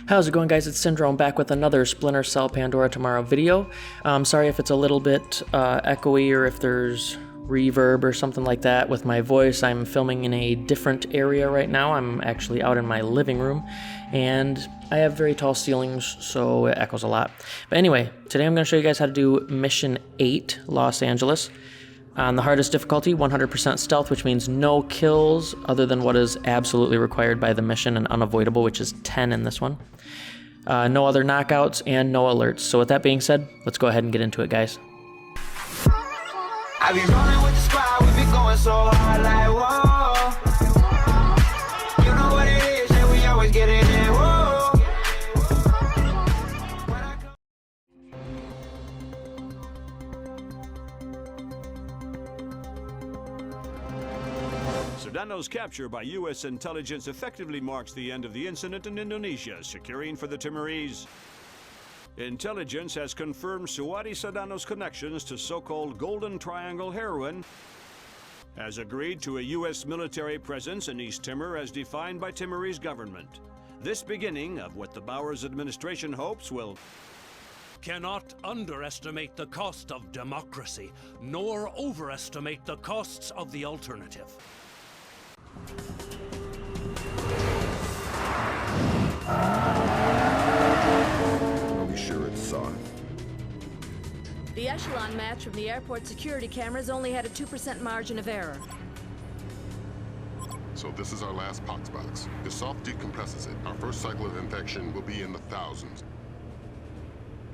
How's it going, guys? It's Syndrome back with another Splinter Cell Pandora Tomorrow video. Sorry if it's a little bit echoey or if there's reverb or something like that with my voice. I'm filming in a different area right now. I'm actually out in my living room and I have very tall ceilings, so it echoes a lot. But anyway, today I'm going to show you guys how to do Mission 8, Los Angeles. On the hardest difficulty, 100% stealth, which means no kills other than what is absolutely required by the mission, and unavoidable, which is 10 in this one. No other knockouts and no alerts. So with that being said, let's go ahead and get into it, guys. I be rolling with the squad, we be going so hard like whoa. You know what it is, and we always get it in, whoa. Sedano's capture by U.S. intelligence effectively marks the end of the incident in Indonesia, securing for the Timorese. Intelligence has confirmed Suwadi Sedano's connections to so-called Golden Triangle heroin, has agreed to a U.S. military presence in East Timor as defined by Timorese government. This beginning of what the Bowers administration hopes will cannot underestimate the cost of democracy, nor overestimate the costs of the alternative. Are we sure it's Soth? The echelon match from the airport security cameras only had a 2% margin of error. So this is our last pox box. If Soth decompresses it, our first cycle of infection will be in the thousands.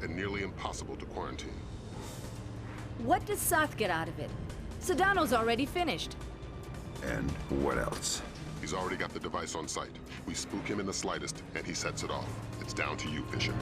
And nearly impossible to quarantine. What does Soth get out of it? Sedano's already finished. And what else? He's already got the device on site. We spook him in the slightest, and he sets it off. It's down to you, Fisher.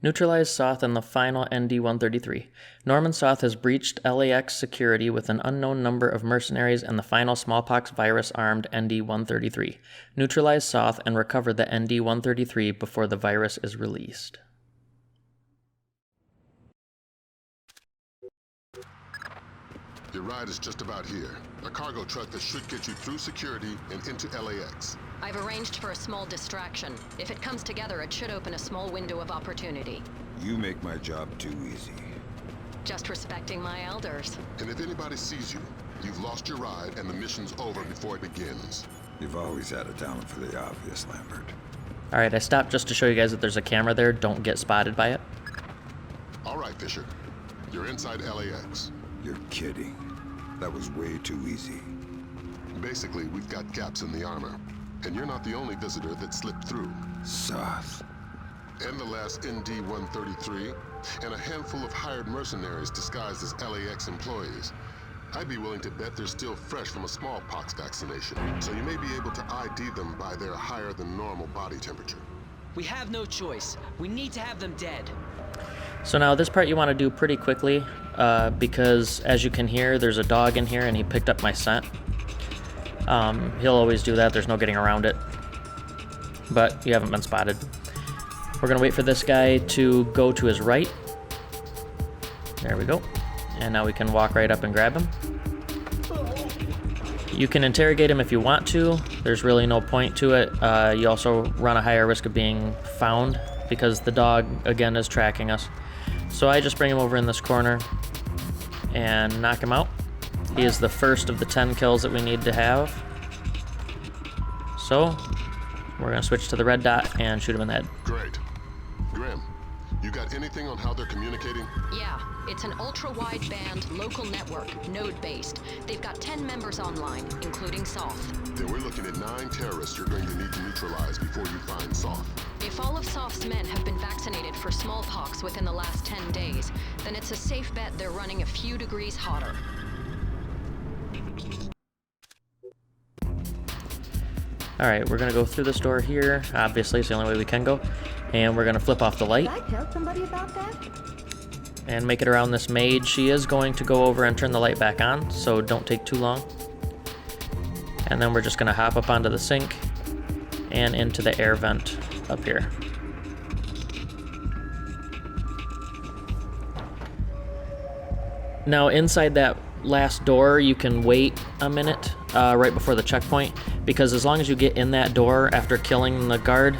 Neutralize Soth and the final ND-133. Norman Soth has breached LAX security with an unknown number of mercenaries and the final smallpox virus-armed ND-133. Neutralize Soth and recover the ND-133 before the virus is released. Your ride is just about here. A cargo truck that should get you through security and into LAX. I've arranged for a small distraction. If it comes together, it should open a small window of opportunity. You make my job too easy. Just respecting my elders. And if anybody sees you, you've lost your ride and the mission's over before it begins. You've always had a talent for the obvious, Lambert. Alright, I stopped just to show you guys that there's a camera there. Don't get spotted by it. Alright, Fisher. You're inside LAX. You're kidding. That was way too easy. Basically, we've got gaps in the armor. And you're not the only visitor that slipped through. Soth. And the last ND-133, and a handful of hired mercenaries disguised as LAX employees. I'd be willing to bet they're still fresh from a smallpox vaccination, so you may be able to ID them by their higher than normal body temperature. We have no choice. We need to have them dead. So now this part you want to do pretty quickly because as you can hear, there's a dog in here and he picked up my scent. He'll always do that, there's no getting around it. But you haven't been spotted. We're gonna wait for this guy to go to his right. There we go. And now we can walk right up and grab him. You can interrogate him if you want to. There's really no point to it. You also run a higher risk of being found because the dog, again, is tracking us. So I just bring him over in this corner and knock him out. He is the first of the 10 kills that we need to have. So, we're going to switch to the red dot and shoot him in the head. Great. Grim, you got anything on how they're communicating? Yeah, it's an ultra-wideband local network, node-based. They've got 10 members online, including Soth. Then we're looking at 9 terrorists you're going to need to neutralize before you find Soth. If all of Soth's men have been vaccinated for smallpox within the last 10 days, then it's a safe bet they're running a few degrees hotter. Alright, we're going to go through this door here. Obviously, it's the only way we can go. And we're going to flip off the light. Did I tell somebody about that? And make it around this maid. She is going to go over and turn the light back on, so don't take too long. And then we're just going to hop up onto the sink and into the air vent up here. Now inside that last door, you can wait a minute right before the checkpoint, because as long as you get in that door after killing the guard,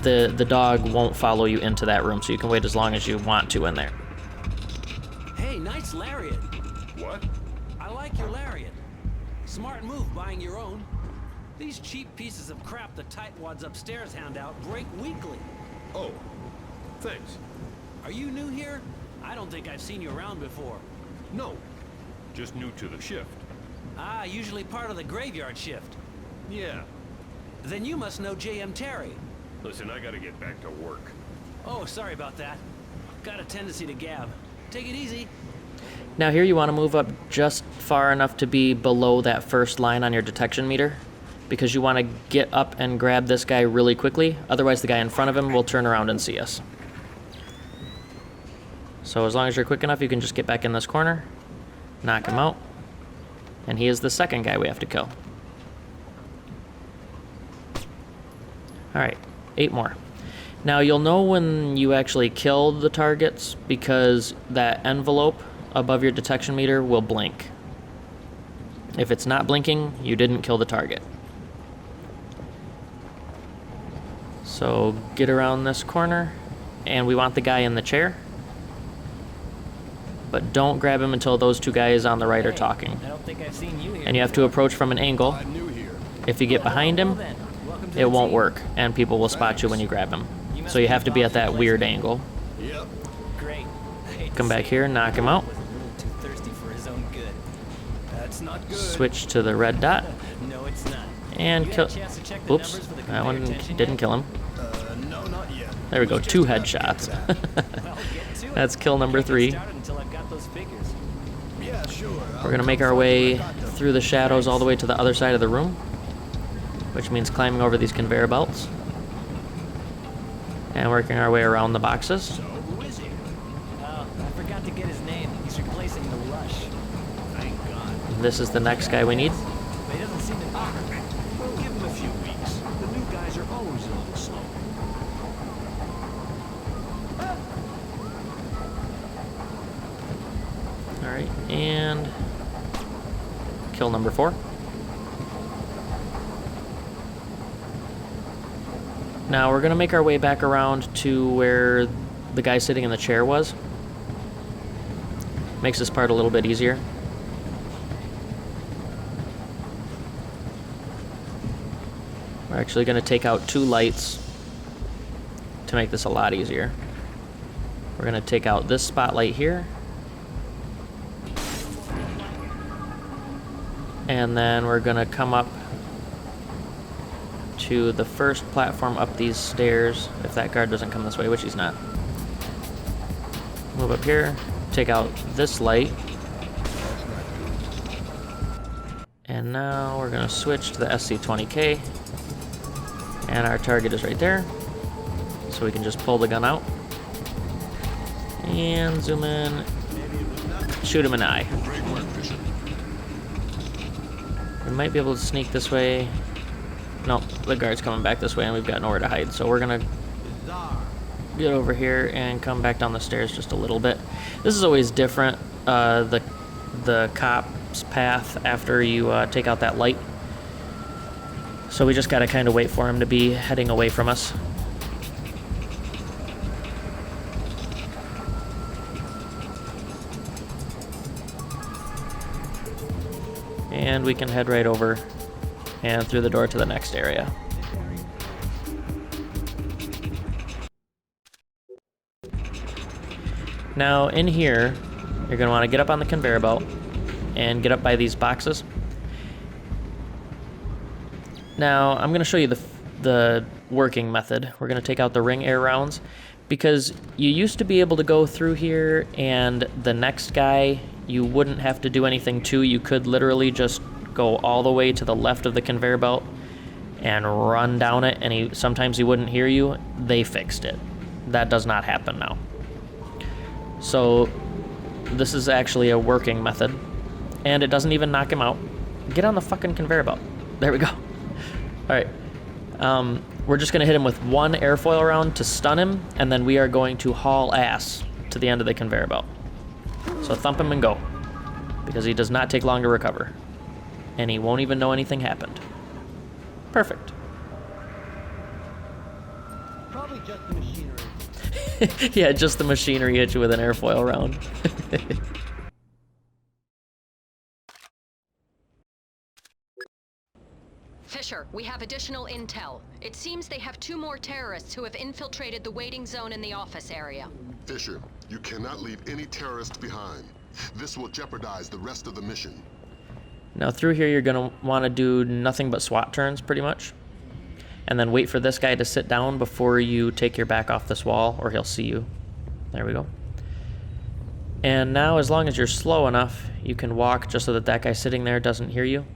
the dog won't follow you into that room, so you can wait as long as you want to in there. Hey, nice lariat. What? I like your lariat. Smart move buying your own. These cheap pieces of crap the tightwads upstairs hand out break weekly. Oh, thanks. Are you new here? I don't think I've seen you around before. No, just new to the shift. Ah, usually part of the graveyard shift. Yeah. Then you must know J.M. Terry. Listen, I gotta get back to work. Oh, sorry about that. Got a tendency to gab. Take it easy. Now here you want to move up just far enough to be below that first line on your detection meter, because you want to get up and grab this guy really quickly, otherwise the guy in front of him will turn around and see us. So as long as you're quick enough, you can just get back in this corner, knock him out, and he is the second guy we have to kill. Alright, 8 more. Now you'll know when you actually kill the targets because that envelope above your detection meter will blink. If it's not blinking, you didn't kill the target. So get around this corner, and we want the guy in the chair. But don't grab him until those two guys on the right are talking. I don't think I've seen you here. And you have to approach from an angle. I'm new here. If you get behind him, it won't work, and people will spot you when you grab him. So you have to be at that weird angle. Yep. Great. Come back here, knock him out. Was a little too thirsty for his own good. That's not good. Switch to the red dot, No, it's not. and You kill. had a chance to check the Oops, numbers for the that one conveyor tension didn't yet? kill him. No, not yet. There we go, 2 headshots. Well, get to it. That's kill number Can't get 3. started until I've got those figures. Yeah, sure. We're gonna make our way through the shadows all the way to the other side of the room, which means climbing over these conveyor belts and working our way around the boxes. So, who is he? Oh, I forgot to get his name. He's replacing the Rush. Thank God. This is the next guy we need. But he doesn't seem to... Well, give him a few weeks. The new guys are always a little slow. Alright, and kill number 4. Now we're gonna make our way back around to where the guy sitting in the chair was. Makes this part a little bit easier. We're actually gonna take out 2 lights to make this a lot easier. We're gonna take out this spotlight here. And then we're gonna come up to the first platform up these stairs, if that guard doesn't come this way, which he's not. Move up here, take out this light. And now we're gonna switch to the SC-20K. And our target is right there. So we can just pull the gun out. And zoom in, shoot him in the eye. Great work, Bishop. We might be able to sneak this way. No, the guard's coming back this way and we've got nowhere to hide. So we're gonna get over here and come back down the stairs just a little bit. This is always different, the cop's path after you take out that light. So we just gotta kind of wait for him to be heading away from us. And we can head right over and through the door to the next area. Now in here, you're going to want to get up on the conveyor belt and get up by these boxes. Now I'm going to show you the working method. We're going to take out the ring air rounds because you used to be able to go through here and the next guy you wouldn't have to do anything to. You could literally just go all the way to the left of the conveyor belt and run down it, and sometimes he wouldn't hear you. They fixed it. That does not happen now. So this is actually a working method, and it doesn't even knock him out. Get on the fucking conveyor belt. There we go. All right. We're just going to hit him with one airfoil round to stun him, and then we are going to haul ass to the end of the conveyor belt. So thump him and go, because he does not take long to recover. And he won't even know anything happened. Perfect. Probably just the machinery. Yeah, just the machinery hit you with an airfoil round. Fisher, we have additional intel. It seems they have 2 more terrorists who have infiltrated the waiting zone in the office area. Fisher, you cannot leave any terrorists behind. This will jeopardize the rest of the mission. Now through here you're going to want to do nothing but SWAT turns, pretty much. And then wait for this guy to sit down before you take your back off this wall, or he'll see you. There we go. And now, as long as you're slow enough, you can walk just so that that guy sitting there doesn't hear you.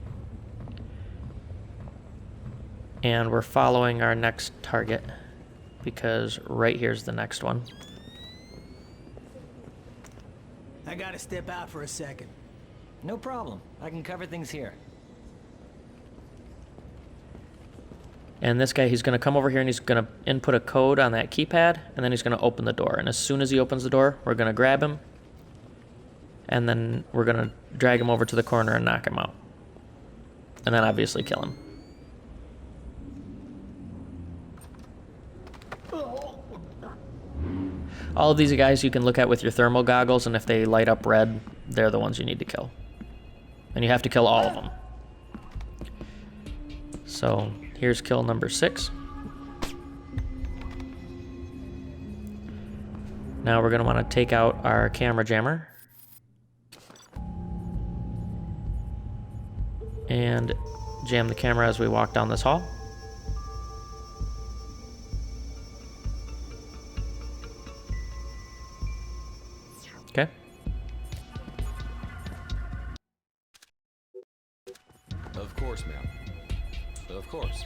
And we're following our next target, because right here's the next one. I gotta step out for a second. No problem. I can cover things here. And this guy, he's going to come over here and he's going to input a code on that keypad, and then he's going to open the door. And as soon as he opens the door, we're going to grab him, and then we're going to drag him over to the corner and knock him out. And then obviously kill him. All of these guys you can look at with your thermal goggles, and if they light up red, they're the ones you need to kill. And you have to kill all of them. So here's kill number 6. Now we're going to want to take out our camera jammer and jam the camera as we walk down this hall. Okay. Of course, ma'am. Of course.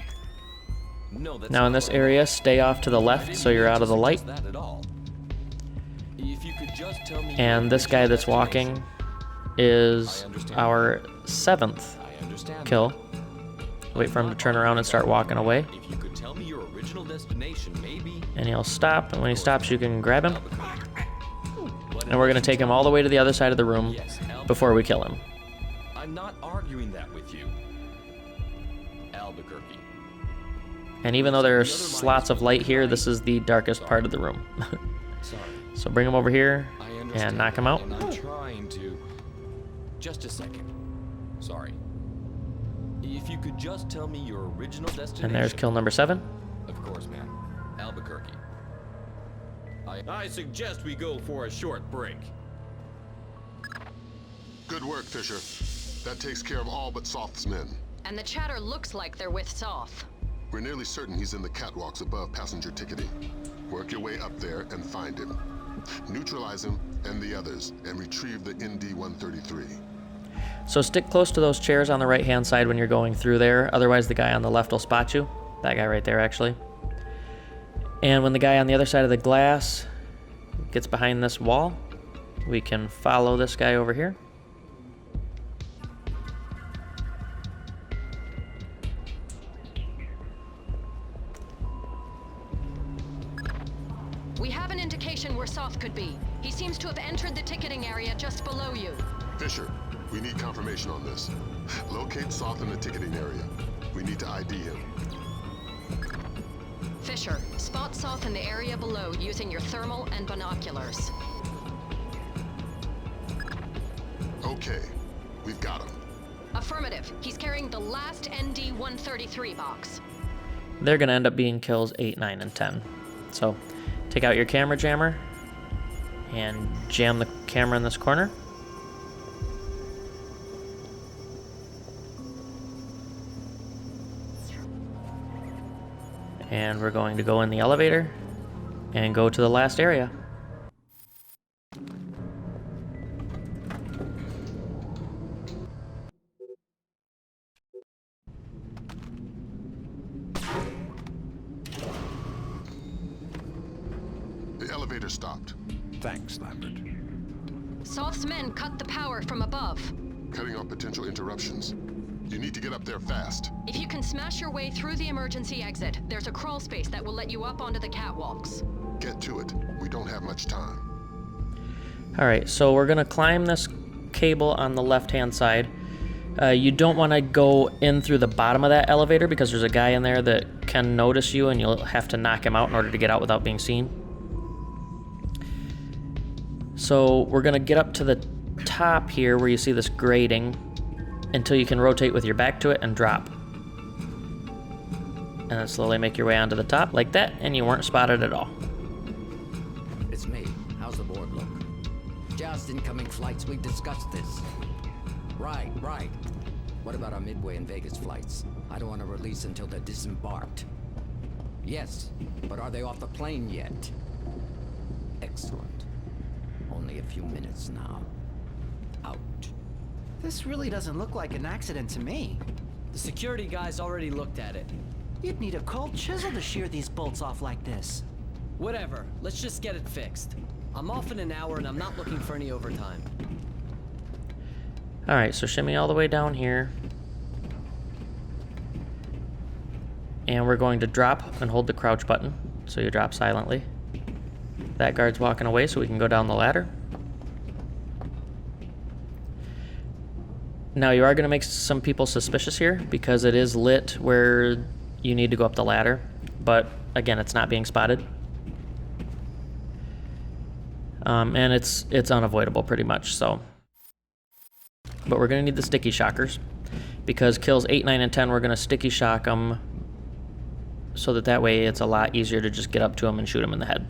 No, that's now in this area, stay off to the left so you're out of the light. If you could just tell me And this guy that's walking is our 7th kill. Wait for him to turn around and start walking away. If you could tell me your original destination, maybe. And he'll stop, and when he stops you can grab him. And we're going to take him all the way to the other side of the room before we kill him. I'm not arguing that with you. Albuquerque. And even though there's slots of light here, this is the darkest part of the room. So bring him over here and knock him out. And I'm trying to... Just a second. Sorry. If you could just tell me your original destination... And there's kill number 7. Of course, ma'am. Albuquerque. I suggest we go for a short break. Good work, Fisher. That takes care of all but Soth's men. And the chatter looks like they're with Soth. We're nearly certain he's in the catwalks above passenger ticketing. Work your way up there and find him. Neutralize him and the others, and retrieve the ND-133. So stick close to those chairs on the right-hand side when you're going through there. Otherwise, the guy on the left will spot you. That guy right there, actually. And when the guy on the other side of the glass gets behind this wall, we can follow this guy over here. We have an indication where Soth could be. He seems to have entered the ticketing area just below you. Fisher, we need confirmation on this. Locate Soth in the ticketing area. We need to ID him. Fisher, spot Soth in the area below using your thermal and binoculars. Okay, we've got him. Affirmative. He's carrying the last ND-133 box. They're going to end up being kills 8, 9, and 10. So take out your camera jammer and jam the camera in this corner. And we're going to go in the elevator and go to the last area. The elevator stopped. Thanks, Lambert. Soth's men cut the power from above. Cutting off potential interruptions. You need to get up there fast. If you can smash your way through the emergency exit, there's a crawl space that will let you up onto the catwalks. Get to it. We don't have much time. Alright, so we're gonna climb this cable on the left-hand side. You don't want to go in through the bottom of that elevator because there's a guy in there that can notice you and you'll have to knock him out in order to get out without being seen. So we're gonna get up to the top here where you see this grating until you can rotate with your back to it and drop. And then slowly make your way onto the top like that, and you weren't spotted at all. It's me. How's the board look? Just incoming flights. We've discussed this. Right. What about our Midway and Vegas flights? I don't want to release until they're disembarked. Yes, but are they off the plane yet? Excellent. Only a few minutes now. Out. This really doesn't look like an accident to me. The security guys already looked at it. You'd need a cold chisel to shear these bolts off like this. Whatever, let's just get it fixed. I'm off in an hour and I'm not looking for any overtime. Alright, so shimmy all the way down here. And we're going to drop and hold the crouch button, so you drop silently. That guard's walking away, so we can go down the ladder. Now, you are going to make some people suspicious here, because it is lit where you need to go up the ladder. But, again, it's not being spotted. And it's unavoidable, pretty much, so... But we're going to need the sticky shockers, because kills 8, 9, and 10, we're going to sticky shock them so that way it's a lot easier to just get up to them and shoot them in the head.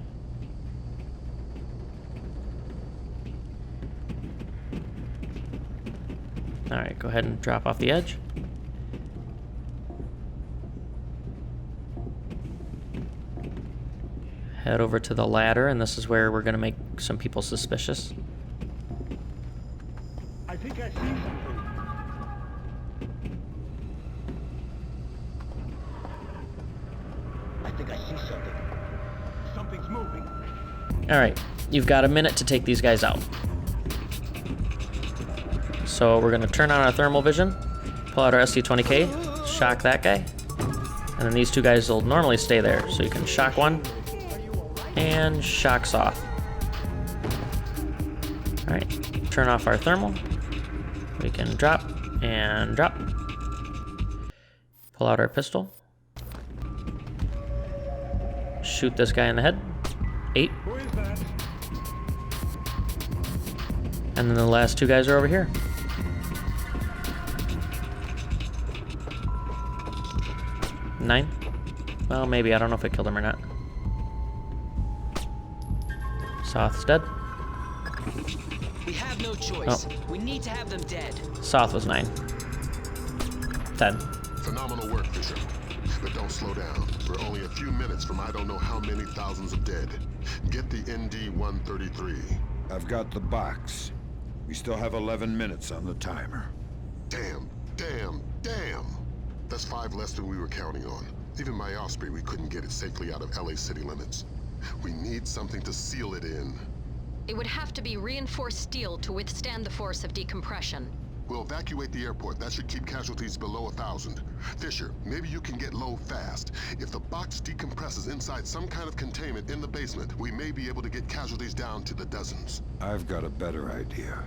Alright, go ahead and drop off the edge. Head over to the ladder, and this is where we're going to make some people suspicious. I think I see something. I think I see something. Something's moving. Alright, you've got a minute to take these guys out. So we're going to turn on our thermal vision, pull out our SC-20K, shock that guy, and then these two guys will normally stay there. So you can shock one, and shock Soth. Alright, turn off our thermal. We can drop and drop. Pull out our pistol. Shoot this guy in the head. 8. And then the last two guys are over here. 9. Well, maybe. I don't know if it killed him or not. Soth's dead. We have no choice. Oh. We need to have them dead. Soth was 9. 10. Phenomenal work, Fisher. But don't slow down. We're only a few minutes from I don't know how many thousands of dead. Get the ND-133. I've got the box. We still have 11 minutes on the timer. Damn. That's 5 less than we were counting on. Even my Osprey, we couldn't get it safely out of LA city limits. We need something to seal it in. It would have to be reinforced steel to withstand the force of decompression. We'll evacuate the airport. That should keep casualties below 1,000. Fisher, maybe you can get low fast. If the box decompresses inside some kind of containment in the basement, we may be able to get casualties down to the dozens. I've got a better idea.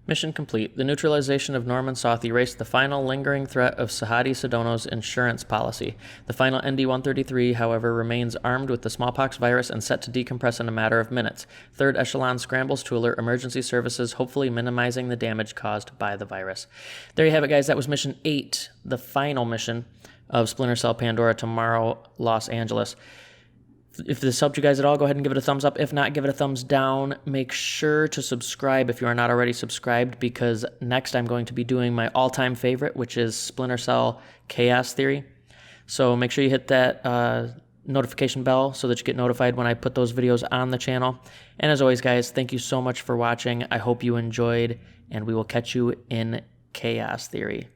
Mission complete. The neutralization of Norman Soth erased the final lingering threat of Sahadi Sadono's insurance policy. The final ND-133, however, remains armed with the smallpox virus and set to decompress in a matter of minutes. Third Echelon scrambles to alert emergency services, hopefully minimizing the damage caused by the virus. There you have it, guys. That was Mission 8, the final mission of Splinter Cell Pandora Tomorrow, Los Angeles. If this helped you guys at all, go ahead and give it a thumbs up. If not, give it a thumbs down. Make sure to subscribe if you are not already subscribed, because next I'm going to be doing my all-time favorite, which is Splinter Cell Chaos Theory. So make sure you hit that notification bell so that you get notified when I put those videos on the channel. And as always, guys, thank you so much for watching. I hope you enjoyed, and we will catch you in Chaos Theory.